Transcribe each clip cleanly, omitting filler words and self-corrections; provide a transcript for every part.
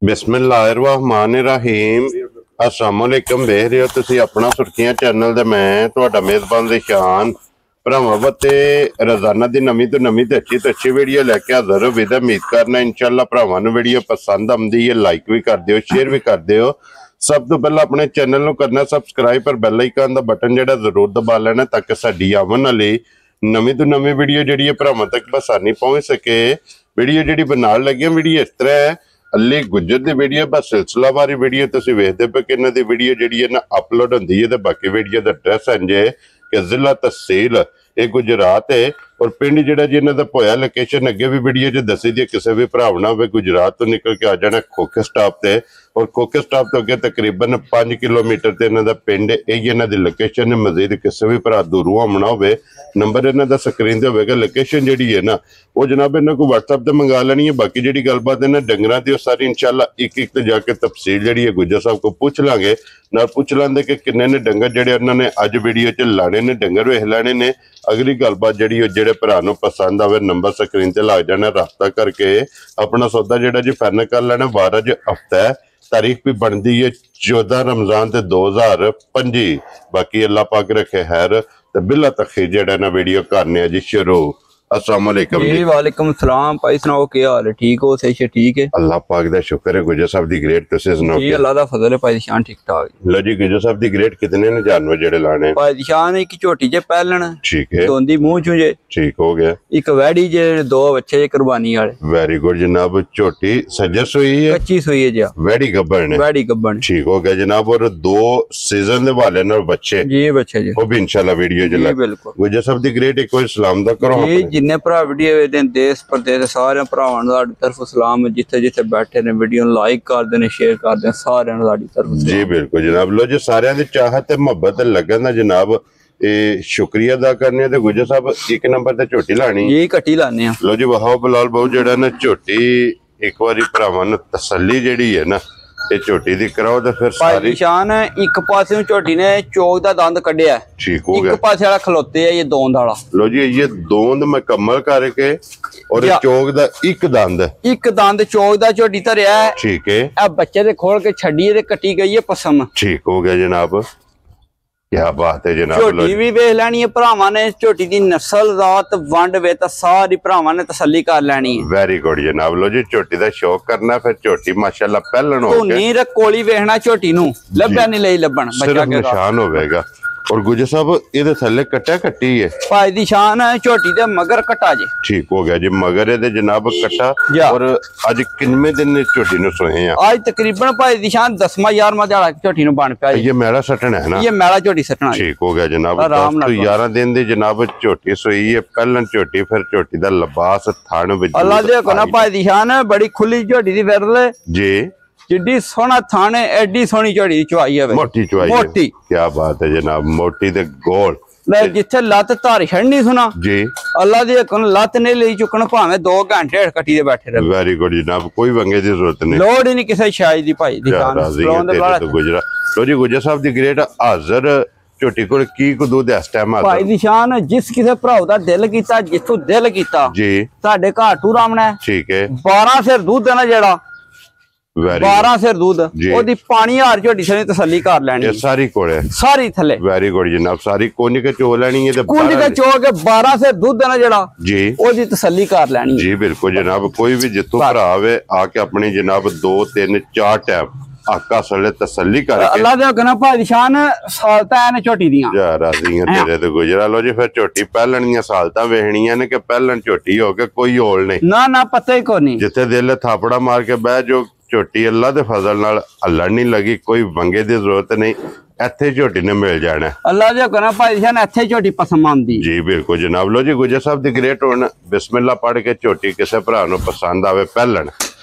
बिस्मिल्लाहिर्रहमानिर्रहीम अस्सलाम वालेकुम। देख रहे हो तुसी अपना सुर्खियां चैनल ते मैं तुहाडा मेजबान रिशान भरावां ते रोजाना दी नवीं तो अच्छी वीडियो लैके हाजिर हो। विद उम्मीद करना इंशाअल्लाह भरावां नूं वीडियो पसंद आउंदी है, लाइक भी कर दिओ, शेयर भी कर दिओ। सब तो पहला अपने चैनल नूं करना सबसक्राइब पर बैल आइकन दा बटन जिहड़ा जरूर दबा लेना ताकि साडी आवन वाली नवीं तो नवीं वीडियो जिहड़ी है भरावां तक बसानी पहुंच सके। वीडियो जिहड़ी बनाउण लगे वीडियो इस तरह है, अली गुजर दी वीडियो बस सिलसिलावारी वीडियो तुसीं वेखदे पे कि इन्हां दी वीडियो जिहड़ी है ना अपलोड हुंदी है ते बाकी वीडियो दा एड्रैस है कि जिला तहसील ये गुजरात है और पिंड जिहड़ा जी इन्हां दा पोया लोकेशन अगे भी वीडियो च दसी दी। किसी भी भरा ना होवे गुजरात तो निकल के आ जाना खोखे स्टाप ते और खोखे स्टाप तो अगे तकरीबन 5 किलोमीटर ते इन्हां दा पिंड यही इन्हां दी लोकेशन है। मजीद किसी भी भरा दूरों आना होवे नंबर इन्हां दा स्क्रीन ते होवेगा। लोकेशन जिहड़ी है ना वो जनाब इन्हां को व्हाट्सएप ते मंगा लेनी है। बाकी जिहड़ी गलबात इन्हां डंगरां दी सारी इंशाअल्लाह एक एक ते जाके तफसील जिहड़ी है गुजर साहब को पूछ लांगे। नाल पूछ लांदे कि किन्ने ने डंगर जिहड़े उन्होंने अज वीडियो च लाने ने डंगर वेख लेने ने। अगली गलबात जिहड़ी जिहड़े भरा नूं पसंद आवे नंबर स्क्रीन ते लग जाना, राबता करके अपना सौदा जिहड़ा जी फाइनल कर लेना। 12 ज हफ्ता है, तारीख भी बनती है 14 रमजान ते 2025। बाकी अल्लाह पाक रखे खैर ते बिला तखीर जिहड़ा ना वीडियो करने जी शुरू। अस्सलाम वालेकुम जी। वालेकुम सलाम भाई, सुनाओ क्या हाल है? ठीक हो? सही ठीक है, अल्लाह पाक दा शुक्र है। गुजर साहब दी ग्रेड तुसीं सुनाओ जी? अल्लाह दा फजल है भाई, शान ठीक ठाक। लो जी गुजर साहब दी ग्रेड कितने ने जानवर जेड़े लाने? भाई शान एक झोटी जे पहलन, ठीक है, दोंदी मुंह चू जे, ठीक हो गया। एक वैड़ी जे, दो बच्चे जे कुर्बानी वाले। वेरी गुड जनाब। झोटी सजस हुई है, कच्ची सुई है जी, वैड़ी गब्बन है, वैड़ी गब्बन, ठीक हो गया जनाब। और 2 सीजन दे वाले नाल बच्चे जी, बच्चे जी, वो भी इंशाल्लाह वीडियो च लग। बिल्कुल गुजर साहब दी ग्रेड एक बार सलाम दा करो जी। जिन्ने भरा वीडियो देश प्रदेश सारे भरावां नूं साडी तरफ सलाम है। जिथे जिथे बैठे ने वीडियो लाइक कर देने, शेयर कर देने, सारे नूं साडी तरफ जी बिल्कुल जनाब। लो जी सारियां दी चाहत ते मोहब्बत लगन दा जनाब शुक्रिया अदा करने। गुजर साहब एक नंबर ते झोटी लानी जी, कट्टी लाने। लो जी वहाओ बिलाल बहु जेड़ा ना झोटी एक बारी भरावां नूं तसल्ली जेड़ी है ना ये झोटी दी कराओ ते फिर सारी शान एक पासे झोटी ने चौक दा दंद कढ़िया, ठीक हो गया। एक पासे वाला खलोते है ये दोंद वाला। लो जी ये दोंद मुकम्मल करके और चौक दा एक दंद चौक दा झोटी धरिया है, ठीक है। अब बच्चे दे खोल के छड़ी ते कटी गई है पसम, ठीक हो गया जनाब। क्या बात है जनाब। झोटी भी वेख लैनी है भरावां ने, झोटी दी नस्ल रात वंड वे तां सारी भरावां ने तसल्ली कर लैनी है। वेरी गुड जनाब। लो जी झोटी दा शौक करना फिर झोटी माशाल्लाह पहलन हो के धुनी रे कोली वेखना झोटी नूं लब्भा नहीं लई लब्बन बच्चा के निशान होवेगा। और गुजर साहब इहदे थल्ले कट्टा कट्टी है भाई दी शान है झोटी दे मगर कट्टा जी, ठीक हो गया जी। मगर इहदे जनाब कट्टा। और आज किनवे दिन ने झोटी नु सोए हैं? आज तकरीबन भाई दी शान 10वां 11वां दिहाड़ा झोटी नु बन पिया। ये मेला सटना है ना? ये मेला झोटी सटना, ठीक हो गया जनाब। 10 तो 11 दिन दी जनाब झोटी सोई है, पहलन झोटी फिर झोटी दा लिबास थान विच अल्लाह दे को ना भाई दी शान बड़ी खुली झोटी दी विरले जी, जिड्डी सोहना थाने एडी सोहनी झोटी चुआई है, मोटी चुआई, मोटी। क्या बात है जनाब, मोटी ते गोल। जिथे लत धार छड़नी सुना जी, अल्लाह दी हुक्म लत नहीं ले चुकन भावे 2 घंटे कटी दे बैठे रहे। वेरी गुड जनाब। कोई वंगे दी जरूरत नहीं, लोड़ ही नहीं किसी शायद दी भाई दी शान तो गुजरा। लो जी गुजर साहब दी ग्रेड हाजिर झोटी कोल की को दूध इस टाइम हाजिर भाई दी शान जिस किसे भराओ दा दिल कीता, जिथों दिल कीता जी साडे घर टू रामना, ठीक है। 12 सिर दूध देना जेड़ा 12 सिर दूध ओदी पानी हार झोटी से तसल्ली कर लेनी है। सारी कोड़े सारी थले वेरी गुड जनाब। सारी कोनी के चो लेनी है, कोनी के चो के 12 सिर दूध देना जेड़ा जी ओदी तसल्ली कर लेनी है। जी बिल्कुल जनाब। कोई भी जितों भरा आवे आके अपनी जनाब 2 3 4 टाइम आका सले तसल्ली करके अल्लाह दे हुक्म भाई शान सालता है झोटी दियां जा राजी तेरे ते गुजरा। लो जी फिर झोटी पहलनियां सालता वेखणियां ने कि पहलन झोटी हो के कोई होल नहीं ना ना पता ही कोनी। जिथे दिल थापड़ा मार के बह जो झोटी अल्लाह दे फजल नाल हल्लण नहीं लगी, कोई वंगे दी जरूरत नहीं, इत्थे झोटी ने मिल जाना। अल्लाह दे हुक्म भाई शान इत्थे झोटी पसंद आंदी जी बिल्कुल जनाब। लो जी गुजर साहब दी ग्रेट हुण बिस्मिल्लाह पढ़ के झोटी किसे भरा नूं पसंद आवे पहलन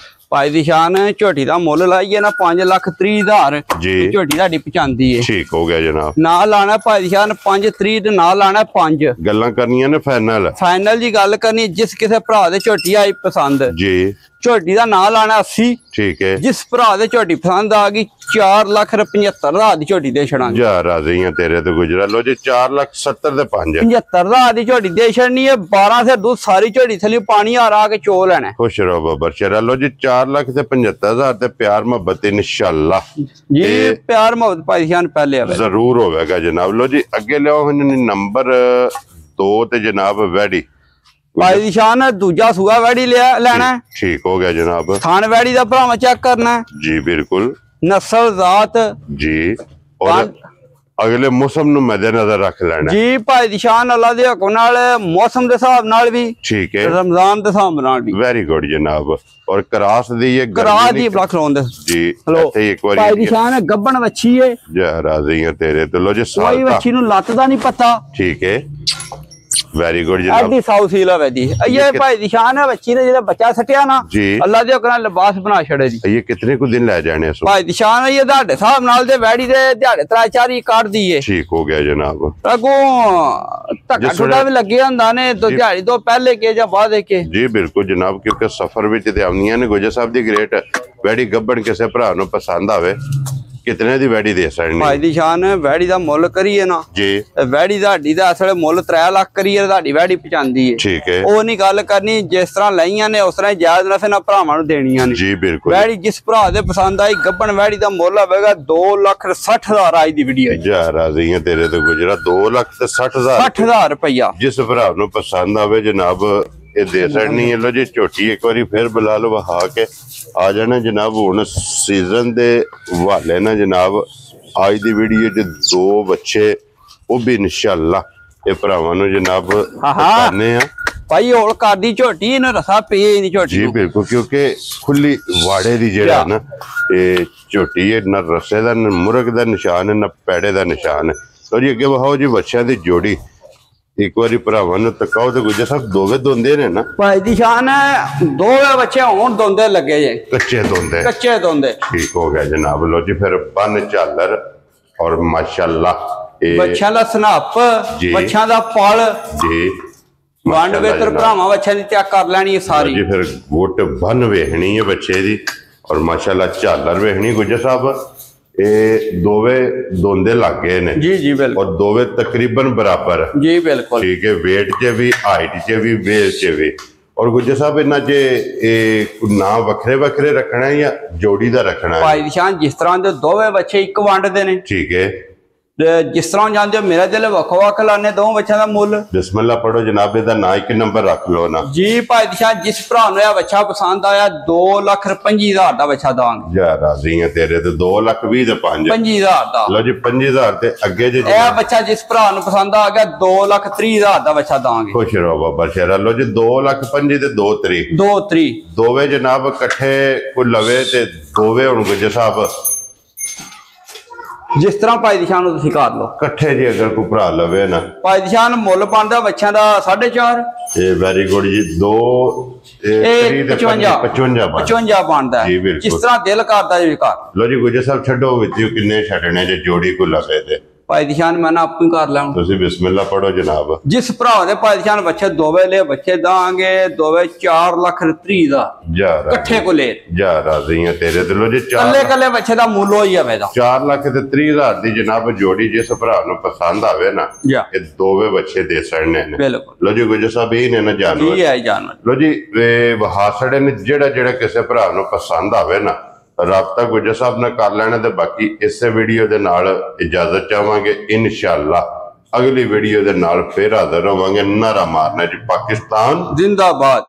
भाई दी शान झोटी दा मुल लाइए ना 5,30,000 जी, झोटी दी पचांदी है, ठीक हो गया जनाब। ना लाना भाई दी शान 5,30 ते ना लाना 5 गल्लां करनियां ने फाइनल जी गल करनी जिस किसे भरा दे झोटी आई पसंद जी। ਝੋਟੀ ਦਾ ਨਾਂ ਲਾਣਾ 80। ਠੀਕ ਹੈ। ਜਿਸ ਭਰਾ ਦੇ ਝੋਟੀ ਪਸੰਦ ਆ ਗਈ 4,75,000 ਦੀ ਝੋਟੀ ਦੇ ਛੜਾਂਗੇ। ਜਾ ਰਾਜ਼ੀਆਂ ਤੇਰੇ ਤੇ ਗੁਜਰਾ। ਲੋ ਜੀ 4,70,000 ਦੇ 5 75,000 ਦੀ ਝੋਟੀ ਦੇ ਛੜਨੀ ਹੈ। 12 ਸਿਰ ਦੁੱਧ ਸਾਰੀ ਝੋਟੀ ਥੱਲੇ ਪਾਣੀ ਆ ਕੇ ਚੋ ਲੈਣਾ। ਖੁਸ਼ ਰਹੋ ਬਾਬਰ ਸ਼ਰਾ। ਲੋ ਜੀ 4,75,000 ਤੇ ਪਿਆਰ ਮੁਹੱਬਤ ਇਨਸ਼ਾਅੱਲਾ ਜੀ ਪਿਆਰ ਮੁਹੱਬਤ ਭਾਈ ਜਾਨ ਪਹਿਲੇ ਆਵੇ ਜ਼ਰੂਰ ਹੋਵੇਗਾ ਜਨਾਬ। ਲੋ ਜੀ ਅੱਗੇ ਲਿਆਓ ਹੁਣ ਨੰਬਰ 2 ਤੇ ਜਨਾਬ ਵੈੜੀ ਭਾਈ ਦੀ ਸ਼ਾਨ ਦੂਜਾ ਸੂਆ ਵੈੜੀ ਲੈਣਾ। ਠੀਕ ਹੋ ਗਿਆ ਜਨਾਬ। ਥਾਣ ਵੈੜੀ ਦਾ ਭਰਾਵਾ ਚੈੱਕ ਕਰਨਾ ਜੀ ਬਿਲਕੁਲ। ਨਸਲ ਜ਼ਾਤ ਜੀ ਔਰ ਅਗਲੇ ਮੌਸਮ ਨੂੰ ਮੱਦੇਨਜ਼ਰ ਰੱਖ ਲੈਣਾ ਜੀ ਭਾਈ ਦੀ ਸ਼ਾਨ ਅੱਲਾ ਦੇ ਹੁਕਮ ਨਾਲ ਮੌਸਮ ਦੇ ਹਿਸਾਬ ਨਾਲ ਵੀ ਠੀਕ ਹੈ। ਰਮਜ਼ਾਨ ਦੇ ਹਿਸਾਬ ਨਾਲ ਵੀ ਵੈਰੀ ਗੁੱਡ ਜਨਾਬ। ਔਰ ਕਰਾਸ ਦੀ ਇਹ ਕਰਾਸ ਦੀ ਬਲਕ ਲਾਉਂਦੇ ਜੀ। ਇੱਥੇ ਇੱਕ ਵਾਰੀ ਭਾਈ ਦੀ ਸ਼ਾਨ ਗੱਬਣ ਵੱਛੀ ਏ। ਜਾ ਰਾਜ਼ੀਆਂ ਤੇਰੇ ਤੇ। ਲੋ ਜੀ ਕੋਈ ਵੱਛੀ ਨੂੰ ਲੱਤ ਦਾ ਨਹੀਂ ਪਤਾ। ਠੀਕ ਹੈ। ਵੈਰੀ ਗੁੱਡ ਜਨਾਬ। ਐਡੀ ਸਾਊ ਸੀਲ ਹੈ ਵੈਦੀ ਇਹ ਭਾਈ ਦੀ ਸ਼ਾਨ ਹੈ। ਬੱਚੀ ਨੇ ਜਿਹੜਾ ਬੱਚਾ ਸੱਟਿਆ ਨਾ ਅੱਲਾ ਦੇ ਹੁਕਮ ਨਾਲ ਲਿਬਾਸ ਬਣਾ ਛੜੇ ਜੀ। ਇਹ ਕਿਤਨੇ ਕੁ ਦਿਨ ਲੈ ਜਾਣੇ ਸੋ ਭਾਈ ਦੀ ਸ਼ਾਨ ਹੈ। ਇਹ ਤੁਹਾਡੇ ਹਿਸਾਬ ਨਾਲ ਤੇ ਵੈੜੀ ਦੇ ਦਿਹਾੜੇ 3-4 ਕੱਢ ਦਈਏ। ਠੀਕ ਹੋ ਗਿਆ ਜਨਾਬ। ਅਗੋਂ ਧੱਕਾ ਟੁੱਟਾ ਵੀ ਲੱਗੇ ਹੁੰਦਾ ਨੇ तो ਦਿਹਾੜੀ ਤੋਂ ਪਹਿਲੇ ਕੇ ਜਾਂ ਬਾਅਦ ਕੇ ਜੀ ਬਿਲਕੁਲ ਜਨਾਬ। ਕਿਉਂਕਿ ਸਫਰ ਵਿੱਚ ਤੇ ਆਉਂਦੀਆਂ ਨੇ। ਗੁਜਰ ਸਾਹਿਬ ਦੀ ਗ੍ਰੇਟ ਵੈੜੀ ਗੱਬਣ ਕਿਸੇ ਭਰਾ ਨੂੰ ਪਸੰਦ ਆਵੇ ਕਿਤਨੇ ਦੀ ਵੈੜੀ ਦੇ ਸਕਣੀ ਭਾਈ ਦੀ ਸ਼ਾਨ ਵੈੜੀ ਦਾ ਮੁੱਲ ਕਰੀਏ ਨਾ ਜੀ। ਵੈੜੀ ਤੁਹਾਡੀ ਦਾ ਅਸਲ ਮੁੱਲ 3 ਲੱਖ ਕਰੀਏ ਤੁਹਾਡੀ ਵੈੜੀ ਪਹੁੰਚਾਂਦੀ ਹੈ। ਠੀਕ ਹੈ। ਉਹ ਨਹੀਂ ਗੱਲ ਕਰਨੀ ਜਿਸ ਤਰ੍ਹਾਂ ਲਈਆਂ ਨੇ ਉਸ ਤਰ੍ਹਾਂ ਜਾਇਜ਼ ਨਫੇ ਨਾਲ ਭਰਾਵਾਂ ਨੂੰ ਦੇਣੀਆਂ ਨੇ ਜੀ ਬਿਲਕੁਲ। ਵੈੜੀ ਜਿਸ ਭਰਾ ਦੇ ਪਸੰਦ ਆਈ ਗੱਬਣ ਵੈੜੀ ਦਾ ਮੁੱਲ ਹੋਵੇਗਾ 2,60,000 ਅੱਜ ਦੀ ਵੀਡੀਓ ਜਾ ਰਾਜ਼ੀਆਂ ਤੇਰੇ ਤੋਂ ਗੁਜਰਾ। 2,60,000 60,000 ਰੁਪਇਆ ਜਿਸ ਭਰਾ ਨੂੰ ਪਸੰਦ ਆਵੇ ਜਨਾਬ ਇਹ ਦੇ ਸਕਣੀ ਹੈ। ਲੋ ਜੀ ਝੋਟੀ ਇੱਕ ਵਾਰੀ ਫਿਰ ਬੁਲਾ ਲਓ ਵਹਾ ਕੇ ਆ ਜਾਣਾ ਜਨਾਬ। ਹੁਣ ਸੀਜ਼ਨ ਦੇ ਹਵਾਲੇ ਨਾਲ ਜਨਾਬ ਅੱਜ ਦੀ ਵੀਡੀਓ 'ਚ 2 ਬੱਚੇ ਉਹ ਵੀ ਇਨਸ਼ਾਅੱਲਾ ਇਹ ਭਰਾਵਾਂ ਨੂੰ ਜਨਾਬ ਦਿਖਾਣੇ ਆ। ਭਾਈ ਹੌਲ ਕਰਦੀ ਝੋਟੀ ਇਹਨੂੰ ਰਸਾ ਪਈ ਨਹੀਂ ਝੋਟੀ ਜੀ ਬਿਲਕੁਲ। ਕਿਉਂਕਿ ਖੁੱਲੀ ਵਾੜੇ ਦੀ ਜਿਹੜਾ ਨਾ ਇਹ ਝੋਟੀ ਹੈ ਨਾ ਰਸੇ ਦਾ ਨਾ ਮੁਰਗ ਦਾ ਨਿਸ਼ਾਨ ਹੈ ਨਾ ਪੈੜੇ ਦਾ ਨਿਸ਼ਾਨ ਹੈ। ਲੋ ਜੀ ਅੱਗੇ ਵਹਾਓ ਜੀ ਬੱਚਿਆਂ ਦੀ ਜੋੜੀ ਇੱਕ ਵਾਰੀ ਭਰਾਵਾਂ ਨੂੰ ਤਕਾਓ ਤੇ ਗੁਜਰ ਸਾਹਿਬ ਦੋਵੇਂ ਦੋਂਦੇ ਨੇ ਨਾ ਭਾਈ ਦੀ ਸ਼ਾਨ ਦੋਵੇਂ ਬੱਚੇ ਹੁਣ ਦੋਂਦੇ ਲੱਗੇ ਜੇ ਕੱਚੇ ਦੋਂਦੇ। ਠੀਕ ਹੋ ਗਿਆ ਜਨਾਬ। ਲੋ ਜੀ ਫਿਰ ਬੰਨ ਝਾਲਰ ਔਰ ਮਾਸ਼ਾਅੱਲਾ ਇਹ ਬੱਚਿਆਂ ਦਾ ਸਨਾਪ ਬੱਚਿਆਂ ਦਾ ਪਲ ਜੀ ਵੰਡ ਵੇਤਰ ਭਰਾਵਾਂ ਬੱਚਿਆਂ ਦੀ ਚੈੱਕ ਕਰ ਲੈਣੀ ਹੈ ਸਾਰੀ ਜੀ। ਫਿਰ ਗੁੱਟ ਬੰਨ ਵੇਖਣੀ ਹੈ ਬੱਚੇ ਦੀ ਔਰ ਮਾਸ਼ਾਅੱਲਾ ਝਾਲਰ ਵੇਖਣੀ। ਗੁਜਰ ਸਾਹਿਬ ਇਹ ਦੋਵੇਂ ਦੋਂਦੇ ਲੱਗੇ ਨੇ ਜੀ। ਜੀ ਬਿਲਕੁਲ। ਔਰ ਦੋਵੇਂ ਤਕਰੀਬਨ ਬਰਾਬਰ ਜੀ ਬਿਲਕੁਲ। ਠੀਕ ਹੈ। weight 'ਚ ਵੀ ਹਾਈਟ 'ਚ ਵੀ ਵੇਲ 'ਚ ਵੀ। ਔਰ ਗੁੱਜਰ ਸਾਹਿਬ ਇਹਨਾਂ 'ਚ ਇਹ ਨਾ ਵੱਖਰੇ ਰੱਖਣਾ ਜਾਂ ਜੋੜੀ ਦਾ ਰੱਖਣਾ ਭਾਈ ਦੀ ਸ਼ਾਨ ਜਿਸ ਤਰ੍ਹਾਂ ਦੇ ਦੋਵੇਂ ਬੱਚੇ ਇੱਕ ਵੰਡ ਦੇ ਨੇ ਠੀਕ ਹੈ। ਜਿਸ ਤਰ੍ਹਾਂ ਜਾਂਦੇ ਹੋ ਮੇਰਾ ਦਿਲ ਵੱਖ ਲਾਣੇ ਦੋਵੇਂ ਬੱਚਿਆਂ ਦਾ ਮੁੱਲ ਬਿਸਮਿਲ੍ਲਾ ਪੜੋ ਜਨਾਬ। ਇਹਦਾ ਨਾਂ ਇੱਕ ਨੰਬਰ ਰੱਖ ਲਓ ਨਾ ਜੀ। ਭਾਈ ਦੀ ਸ਼ਾਨ ਜਿਸ ਭਰਾ ਨੂੰ ਇਹ ਬੱਚਾ ਪਸੰਦ ਆਇਆ 2,25,000 ਦਾ ਬੱਚਾ ਦਾਂਗੇ। ਜਾ ਰਾਜ਼ੀਆਂ ਤੇਰੇ ਤੇ 2,20,000 ਦੇ 5,000 ਦਾ। ਲਓ ਜੀ 5,000 ਤੇ ਅੱਗੇ ਜੇ ਇਹ ਬੱਚਾ ਜਿਸ ਭਰਾ ਨੂੰ ਪਸੰਦ ਆ ਗਿਆ 2,30,000 ਦਾ ਬੱਚਾ ਦਾਂਗੇ। ਖੁਸ਼ ਰਹੋ ਬਾਬਾ ਸ਼ੇਰਾ। ਲਓ ਜੀ 2,25,000 ਤੇ 2,30 ਦੋਵੇਂ ਜਨਾਬ ਇਕੱਠੇ ਕੋ ਲਵੇ ਤੇ ਦੋਵੇਂ ਹੁਣ ਗੁੱਜਰ ਸਾਹਿਬ ਜਿਸ ਤਰ੍ਹਾਂ ਭਾਈ ਦੀ ਸ਼ਾਨ ਨੂੰ ਤੁਸੀਂ ਕਰ ਲਓ ਇਕੱਠੇ ਜੀ ਅਗਰ ਕੋਈ ਭਰਾ ਲਵੇ ਨਾ ਭਾਈ ਦੀ ਸ਼ਾਨ ਮੁੱਲ ਬਣਦਾ ਬੱਚਿਆਂ ਦਾ 4.5। ਇਹ ਵੈਰੀ ਗੁੱਡ ਜੀ। 55 ਬਣਦਾ ਹੈ ਜਿਸ ਤਰ੍ਹਾਂ ਦਿਲ ਕਰਦਾ ਜੀ ਕਰ ਲੋ ਜੀ। ਗੁਜਰ ਸਾਹਿਬ ਛੱਡੋ ਵਿੱਚ ਕਿੰਨੇ ਛੱਡਣੇ ਜੇ ਜੋੜੀ ਕੋ ਲਵੇ ਤੇ ਭਾਈ ਦੀ ਸ਼ਾਨ ਮੈਂ ਨਾ ਆਪੂ ਹੀ ਕਰ ਲਾਂ। ਤੁਸੀਂ ਬਿਸਮਿਲ੍ਲਾ ਪੜੋ ਜਨਾਬ। ਜਿਸ ਭਰਾ ਦੇ ਭਾਈ ਦੀ ਸ਼ਾਨ ਬੱਚੇ ਦੋਵੇਂ ਲੈ ਬੱਚੇ ਦਾਂਗੇ ਦੋਵੇਂ 4,30,000 ਦਾ ਇਕੱਠੇ ਕੋ ਲੈ ਜਾ ਰਾਜ਼ੀਆਂ ਤੇਰੇ ਤੇ। ਲੋ ਜੀ ਕੱਲੇ ਬੱਚੇ ਦਾ ਮੁੱਲ ਹੋ ਹੀ ਆਵੇਗਾ 4,30,000 ਦੀ ਜਨਾਬ ਜੋੜੀ। ਜਿਸ ਭਰਾ ਨੂੰ ਪਸੰਦ ਆਵੇ ਨਾ ਇਹ ਦੋਵੇਂ ਬੱਚੇ ਦੇ ਸਕਣੇ ਨੇ। ਬਿਲਕੁਲ। ਲੋ ਜੀ ਗੁਜਰ ਸਾਹਿਬ ਇਹ ਨੇ ਨਾ ਜਾਨਵਰ। ਲੋ ਜੀ ਵਹਾਸੜੇ ਨੇ ਜਿਹੜਾ ਕਿਸੇ ਭਰਾ ਨੂੰ ਪਸੰਦ ਆਵੇ ਨਾ ਰਾਬਤਾ ਗੁਜਰ ਸਾਹਿਬ ਨਾਲ ਕਰ ਲੈਣਾ ਤੇ ਬਾਕੀ ਇਸੇ ਵੀਡੀਓ ਦੇ ਨਾਲ ਇਜਾਜ਼ਤ ਚਾਹਾਂਗੇ। ਇਨਸ਼ਾਅੱਲਾ ਅਗਲੀ ਵੀਡੀਓ ਦੇ ਨਾਲ ਫਿਰ ਹਾਜ਼ਰ ਹੋਵਾਂਗੇ। ਨਾਰਾ ਮਾਰਨਾ ਜੀ ਪਾਕਿਸਤਾਨ ਜ਼ਿੰਦਾਬਾਦ।